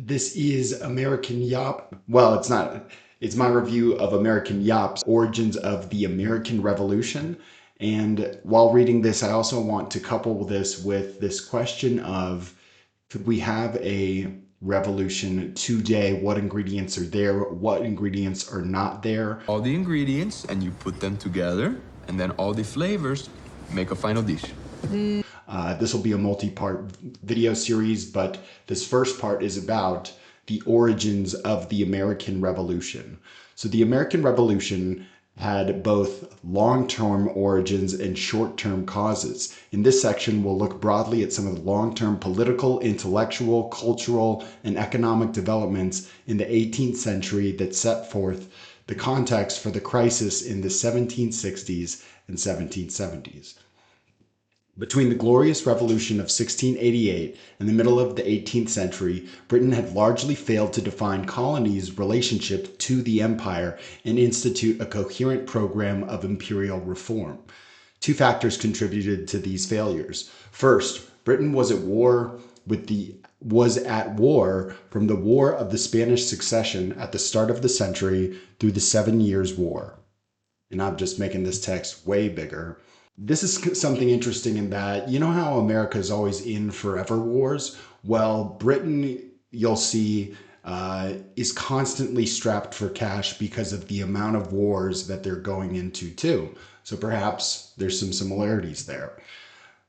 This is American Yawp. Well, it's not. It's my review of American Yawp's Origins of the American Revolution. And while reading this, I also want to couple this with this question of, could we have a revolution today? What ingredients are there? What ingredients are not there? All the ingredients and you put them together, and then all the flavors make a final dish. This will be a multi-part video series, but this first part is about the origins of the American Revolution. So the American Revolution had both long-term origins and short-term causes. In this section, we'll look broadly at some of the long-term political, intellectual, cultural, and economic developments in the 18th century that set forth the context for the crisis in the 1760s and 1770s. Between the Glorious Revolution of 1688 and the middle of the 18th century, Britain had largely failed to define colonies' relationship to the empire and institute a coherent program of imperial reform. Two factors contributed to these failures. First, Britain was at war from the War of the Spanish Succession at the start of the century through the 7 Years' War. And I'm just making this text way bigger. This is something interesting in that, you know how America is always in forever wars? Well, Britain, you'll see, is constantly strapped for cash because of the amount of wars that they're going into too. So perhaps there's some similarities there.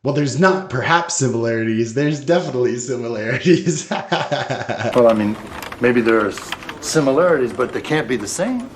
Well, there's not perhaps similarities, there's definitely similarities. Well, I mean, maybe there's similarities, but they can't be the same.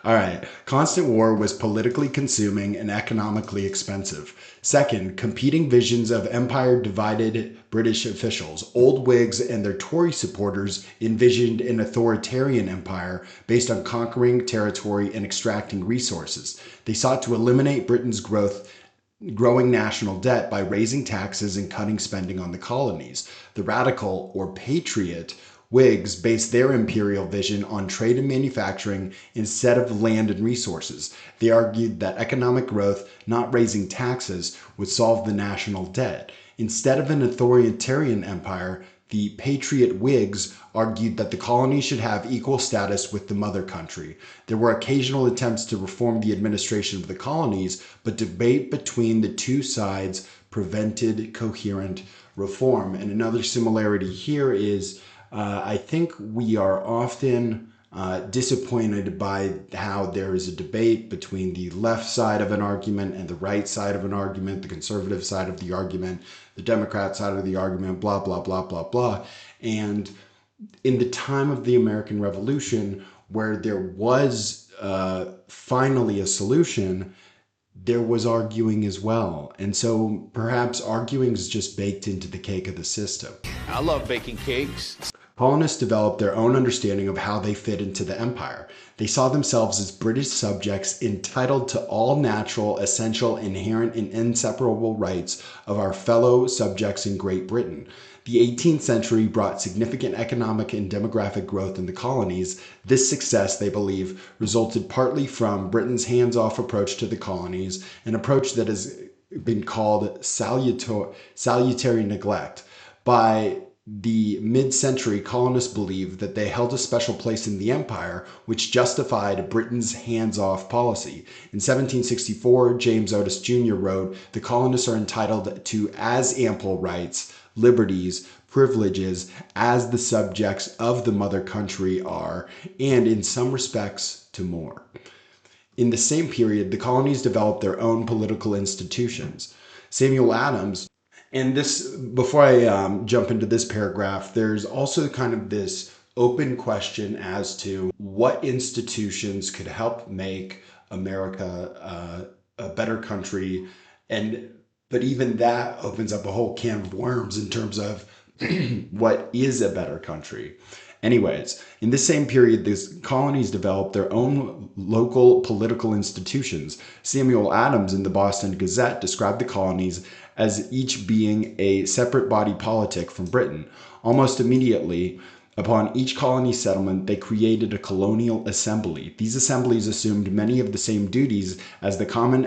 All right. Constant war was politically consuming and economically expensive. Second, competing visions of empire divided British officials. Old Whigs and their Tory supporters envisioned an authoritarian empire based on conquering territory and extracting resources. They sought to eliminate Britain's growing national debt by raising taxes and cutting spending on the colonies. The radical or patriot Whigs based their imperial vision on trade and manufacturing instead of land and resources. They argued that economic growth, not raising taxes, would solve the national debt. Instead of an authoritarian empire, the patriot Whigs argued that the colonies should have equal status with the mother country. There were occasional attempts to reform the administration of the colonies, but debate between the two sides prevented coherent reform. And another similarity here is I think we are often disappointed by how there is a debate between the left side of an argument and the right side of an argument, the conservative side of the argument, the Democrat side of the argument, blah, blah, blah, blah, blah. And in the time of the American Revolution, where there was finally a solution, there was arguing as well. And so perhaps arguing is just baked into the cake of the system. I love baking cakes. Colonists developed their own understanding of how they fit into the empire. They saw themselves as British subjects entitled to all natural, essential, inherent, and inseparable rights of our fellow subjects in Great Britain. The 18th century brought significant economic and demographic growth in the colonies. This success, they believe, resulted partly from Britain's hands-off approach to the colonies, an approach that has been called salutary neglect. By the mid-century, colonists believed that they held a special place in the empire, which justified Britain's hands-off policy. In 1764, James Otis Jr. wrote, "The colonists are entitled to as ample rights, liberties, privileges as the subjects of the mother country are, and in some respects to more." In the same period, the colonies developed their own political institutions. Samuel Adams. And this, before I jump into this paragraph, there's also kind of this open question as to what institutions could help make America a better country. But even that opens up a whole can of worms in terms of what is a better country. Anyways, in this same period, the colonies developed their own local political institutions. Samuel Adams in the Boston Gazette described the colonies as each being a separate body politic from Britain. Almost immediately, upon each colony settlement, they created a colonial assembly. These assemblies assumed many of the same duties as the common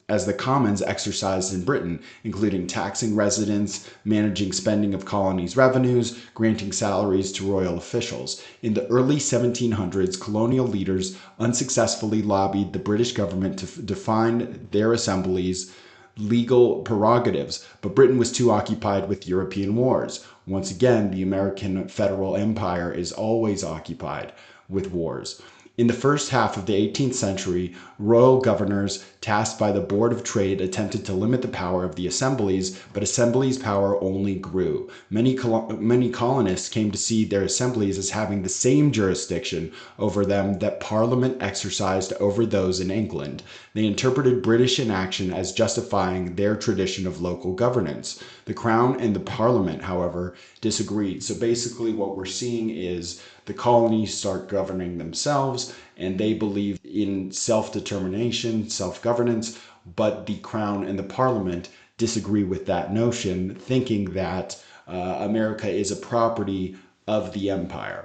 as the Commons exercised in Britain, including taxing residents, managing spending of colonies' revenues, granting salaries to royal officials. In the early 1700s, colonial leaders unsuccessfully lobbied the British government to define their assemblies' legal prerogatives, but Britain was too occupied with European wars. Once again, the American federal empire is always occupied with wars. In the first half of the 18th century, royal governors tasked by the Board of Trade attempted to limit the power of the assemblies, but assemblies' power only grew. Many colonists came to see their assemblies as having the same jurisdiction over them that Parliament exercised over those in England. They interpreted British inaction as justifying their tradition of local governance. The Crown and the Parliament, however, disagreed. So basically what we're seeing is the colonies start governing themselves, and they believe in self-determination, self-governance, but the Crown and the Parliament disagree with that notion, thinking that America is a property of the empire.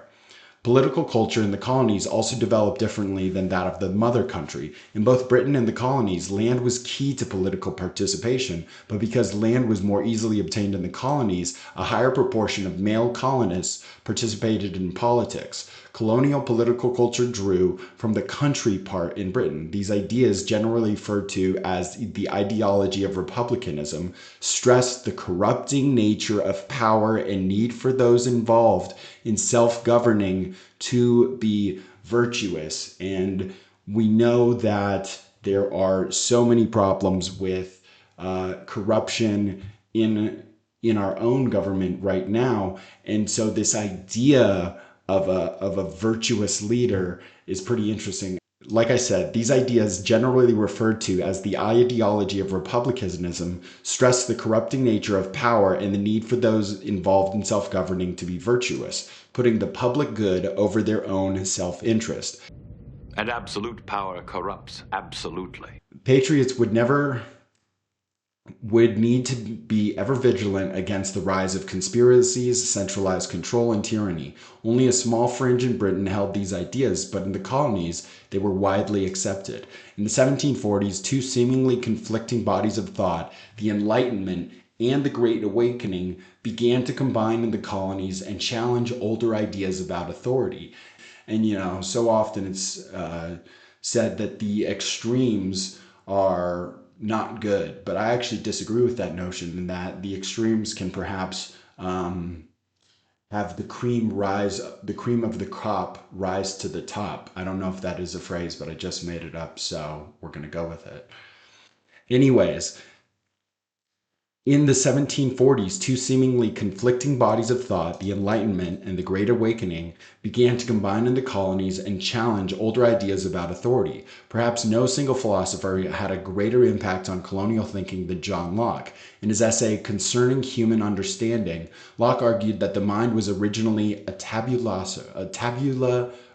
Political culture in the colonies also developed differently than that of the mother country. In both Britain and the colonies, land was key to political participation, but because land was more easily obtained in the colonies, a higher proportion of male colonists participated in politics. Colonial political culture drew from the country part in Britain. These ideas, generally referred to as the ideology of republicanism, stressed the corrupting nature of power and need for those involved in self-governing to be virtuous. And we know that there are so many problems with corruption in our own government right now. And so this idea of a virtuous leader is pretty interesting. Like I said, these ideas, generally referred to as the ideology of republicanism, stress the corrupting nature of power and the need for those involved in self-governing to be virtuous, putting the public good over their own self-interest. And absolute power corrupts, absolutely. Patriots would need to be ever vigilant against the rise of conspiracies, centralized control, and tyranny. Only a small fringe in Britain held these ideas, but in the colonies, they were widely accepted. In the 1740s, two seemingly conflicting bodies of thought, the Enlightenment and the Great Awakening, began to combine in the colonies and challenge older ideas about authority. And, so often it's said that the extremes are not good, but I actually disagree with that notion, in that the extremes can perhaps have the cream of the crop rise to the top. I don't know if that is a phrase, but I just made it up, so we're going to go with it. Anyways, in the 1740s, two seemingly conflicting bodies of thought, the Enlightenment and the Great Awakening, began to combine in the colonies and challenge older ideas about authority. Perhaps no single philosopher had a greater impact on colonial thinking than John Locke. In his essay Concerning Human Understanding, Locke argued that the mind was originally a tabula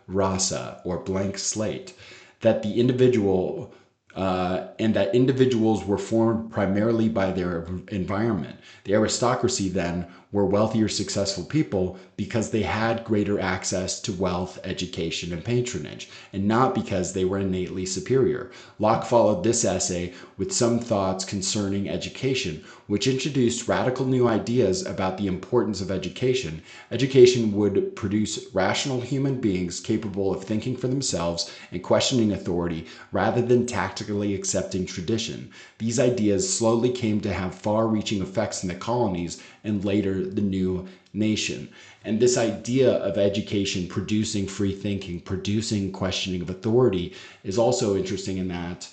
rasa, or blank slate, that the individual and that individuals were formed primarily by their environment. The aristocracy, then, were wealthier, successful people because they had greater access to wealth, education, and patronage, and not because they were innately superior. Locke followed this essay with some thoughts concerning education, which introduced radical new ideas about the importance of education. Education would produce rational human beings capable of thinking for themselves and questioning authority rather than tactically accepting tradition. These ideas slowly came to have far-reaching effects in the colonies and later the new nation. And this idea of education producing free thinking, producing questioning of authority, is also interesting in that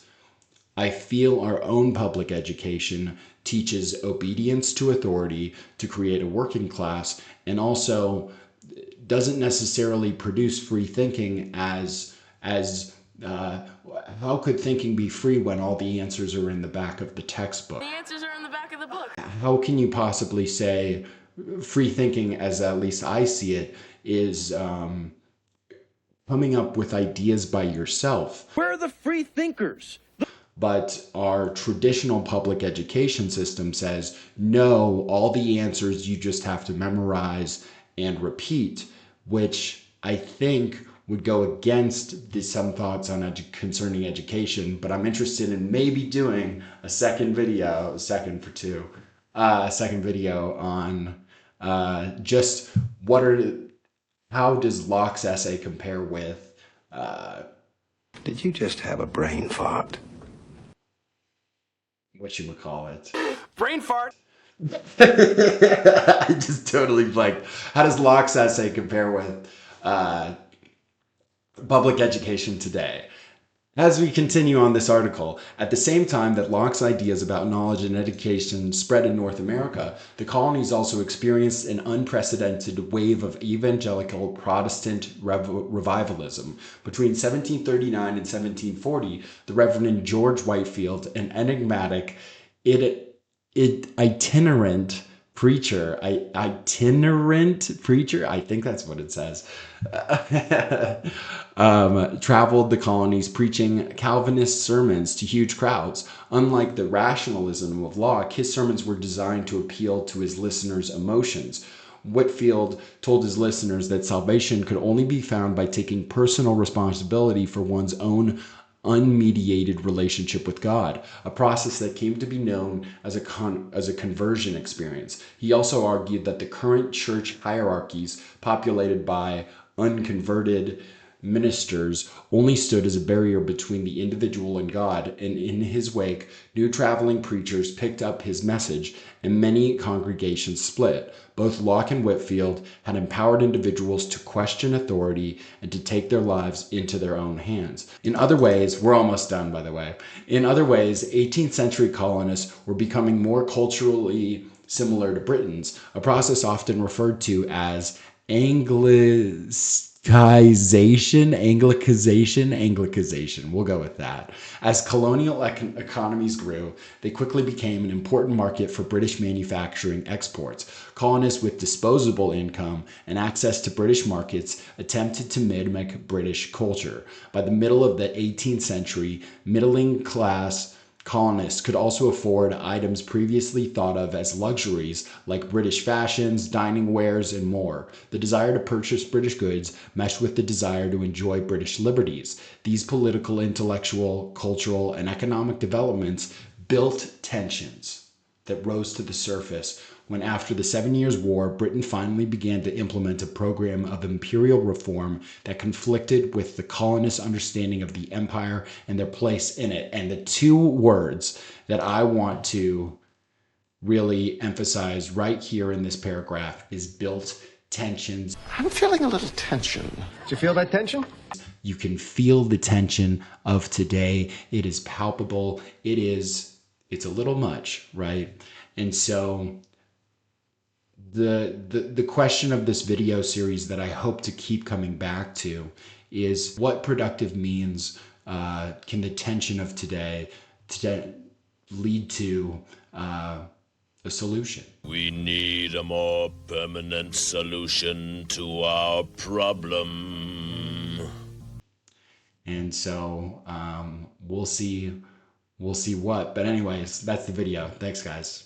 I feel our own public education teaches obedience to authority to create a working class, and also doesn't necessarily produce free thinking as how could thinking be free when all the answers are in the back of the textbook? The answers are in the back of the book. How can you possibly say free thinking, as at least I see it, is coming up with ideas by yourself? Where are the free thinkers? But our traditional public education system says, no, all the answers you just have to memorize and repeat, which I think would go against some thoughts on concerning education, but I'm interested in maybe doing a second video, a second video on just how does Locke's essay compare with Did you just have a brain fart? whatchamacallit? Brain fart. I just totally blanked. How does Locke's essay compare with public education today? As we continue on this article, at the same time that Locke's ideas about knowledge and education spread in North America, the colonies also experienced an unprecedented wave of evangelical Protestant revivalism. Between 1739 and 1740, the Reverend George Whitefield, an enigmatic, itinerant preacher, I think that's what it says, traveled the colonies preaching Calvinist sermons to huge crowds. Unlike the rationalism of Locke, his sermons were designed to appeal to his listeners' emotions. Whitefield told his listeners that salvation could only be found by taking personal responsibility for one's own unmediated relationship with God, a process that came to be known as a conversion experience. He also argued that the current church hierarchies, populated by unconverted ministers, only stood as a barrier between the individual and God, and in his wake, new traveling preachers picked up his message, and many congregations split. Both Locke and Whitefield had empowered individuals to question authority and to take their lives into their own hands. In other ways, we're almost done, by the way. In other ways, 18th century colonists were becoming more culturally similar to Britons, a process often referred to as Anglicization. We'll go with that. As colonial economies grew, they quickly became an important market for British manufacturing exports. Colonists with disposable income and access to British markets attempted to mimic British culture. By the middle of the 18th century, middling-class colonists could also afford items previously thought of as luxuries like British fashions, dining wares, and more. The desire to purchase British goods meshed with the desire to enjoy British liberties. These political, intellectual, cultural, and economic developments built tensions that rose to the surface when, after the 7 Years' War, Britain finally began to implement a program of imperial reform that conflicted with the colonists' understanding of the empire and their place in it. And the two words that I want to really emphasize right here in this paragraph is built tensions. I'm feeling a little tension. Did you feel that tension? You can feel the tension of today. It is palpable. It's a little much, right? And so the question of this video series that I hope to keep coming back to is, what productive means can the tension of today lead to a solution? We need a more permanent solution to our problem. And so we'll see what. But anyways, that's the video. Thanks, guys.